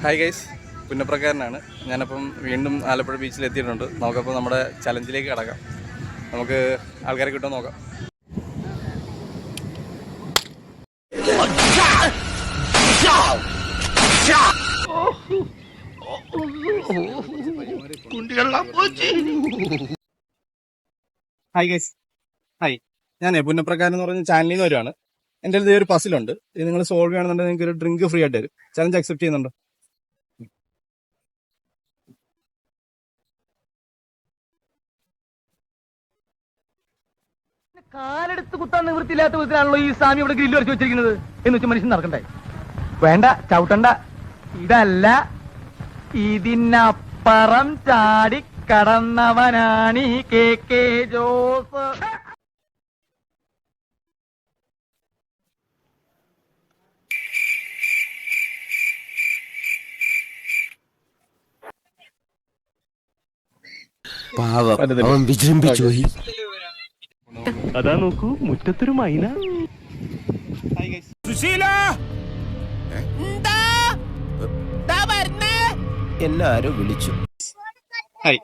Hi guys, പുന്നപ്രക്കാരനാണ്. ഞാനപ്പം വീണ്ടും ആലപ്പുഴ ബീച്ചിൽ എത്തിയിട്ടുണ്ട്. നമുക്കപ്പോൾ നമ്മുടെ ചലഞ്ചിലേക്ക് കടക്കാം. നമുക്ക് ആൾക്കാരെ കിട്ടുമോ നോക്കാം. Hi guys, hi. ഞാനേ പുന്നപ്രക്കാരൻ എന്ന് പറഞ്ഞ ചാനലിൽ നിന്ന് വരുവാണ്. എൻ്റെ അടുത്ത് ഒരു പസിലുണ്ട്. ഇത് നിങ്ങൾ സോൾവ് ചെയ്യണമെന്നുണ്ടെങ്കിൽ നിങ്ങൾക്ക് ഒരു ഡ്രിങ്ക് ഫ്രീ ആയിട്ട് തരും. ചലഞ്ച് അക്സെപ്റ്റ് ചെയ്യുന്നുണ്ടോ? കാലെടുത്ത് കുത്താൻ നിവൃത്തിയില്ലാത്ത വിധത്തിലാണല്ലോ ഈ സ്വാമി ഇവിടെ ഗ്രില്ല് വരച്ച് വെച്ചിരിക്കുന്നത് എന്ന് വെച്ചാൽ മനുഷ്യൻ നടക്കണ്ടേ? വേണ്ട, ചവിട്ടണ്ട. ഇതല്ല, ഇതിനപ്പുറം ചാടി കടന്നവനാണ് ഈ കെ ജോസ്. പാവം, അവൻ വിജൃംഭിച്ചു പോയി. അതാ നോക്കൂ, മുറ്റത്തൊരു മൈന. എല്ലാരും വിളിച്ചു. ഹായ്,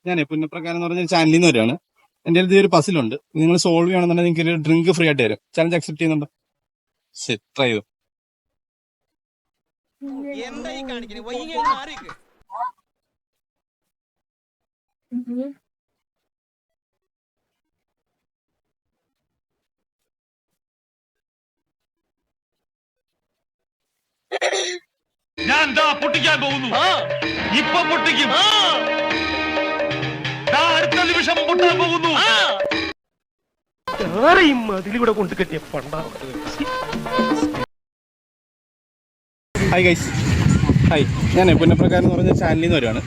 ഞാനേ പുന്നപ്രക്കാരൻ എന്ന് പറഞ്ഞ ചാനലിൽ നിന്ന് വരുവാണ്. എൻ്റെ അടുത്ത് ഒരു പസിലുണ്ട്. നിങ്ങൾ സോൾവ് ചെയ്യണമെന്നുണ്ടെങ്കിൽ നിങ്ങൾക്ക് ഒരു ഡ്രിങ്ക് ഫ്രീ ആയിട്ട് തരും. ചലഞ്ച് അക്സെപ്റ്റ് ചെയ്യുന്നുണ്ടോ? ശരി, ട്രൈ ചെയ്തു. ഞാൻ പൊട്ടിക്കാൻ പോകുന്നു. ഇപ്പൊ പൊട്ടിക്കും. അടുത്ത നിമിഷം പൊട്ടാൻ പോകുന്നു. അതിലൂടെ കൊണ്ടു കെട്ടിയ പണ്ടാ. Hi guys, hi. ഞാനേ പുന്നപ്രക്കാരൻ എന്ന് പറഞ്ഞ ചാനലിൽ നിന്ന് വരുവാണ്.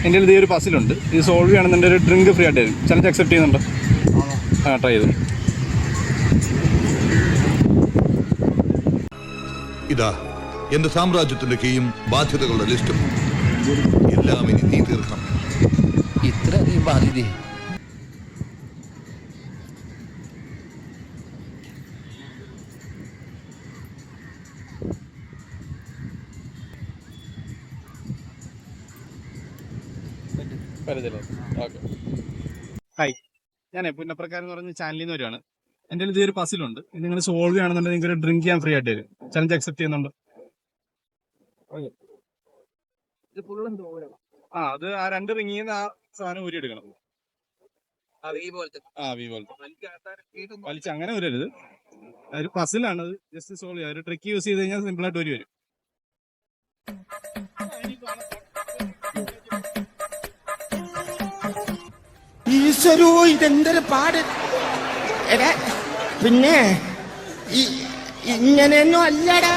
എൻ്റെ അടുത്ത് ഒരു പസിലുണ്ട്. ഇത് സോൾവ് ചെയ്യണമെന്നുണ്ടെങ്കിൽ ഒരു ഡ്രിങ്ക് ഫ്രീ ആയിട്ട് തരും. ചലഞ്ച് അക്സെപ്റ്റ് ചെയ്യുന്നുണ്ടോ? ട്രൈ ചെയ്തു. ഇതാ എന്റെ സാമ്രാജ്യത്തിന്റെ കീയും ബാധ്യതകളുടെ ലിസ്റ്റും. എല്ലാം ഇനി നീ തീർക്കണം. ഇത്ര നീ ബാധ്യത. ഹായ്, ഞാനേ പുന്നപ്രക്കാരൻ എന്ന് പറഞ്ഞ ചാനലിൽ നിന്ന് വരുവാണ്. എൻ്റെ അടുത്ത് ഒരു പസിലുണ്ട്. ഇത് നിങ്ങൾ സോൾവ് ചെയ്യണമെന്നുണ്ടെങ്കിൽ നിങ്ങൾക്ക് ഒരു ഡ്രിങ്ക് ചെയ്യാൻ ഫ്രീ ആയിട്ട് തരും. ചലഞ്ച് അക്സെപ്റ്റ് ചെയ്യുന്നുണ്ടോ? അത് ആ രണ്ട് റിങ്ങിൽ നിന്ന് ആ സാധനം ഊരി എടുക്കണം. വി പോലത്തെ വലിച്ച് അങ്ങനെ ഊരരുത്. ഒരു പസിലാണ്. അത് ജസ്റ്റ് സോൾവ് ചെയ്യാം. ഒരു ട്രിക്ക് യൂസ് ചെയ്ത് കഴിഞ്ഞാൽ സിമ്പിൾ ആയിട്ട് ഊരി വരും. ഈശ്വരോ, ഇതെന്തൊരു പാട്. പിന്നെ ഇങ്ങനെയൊന്നും അല്ലടാ.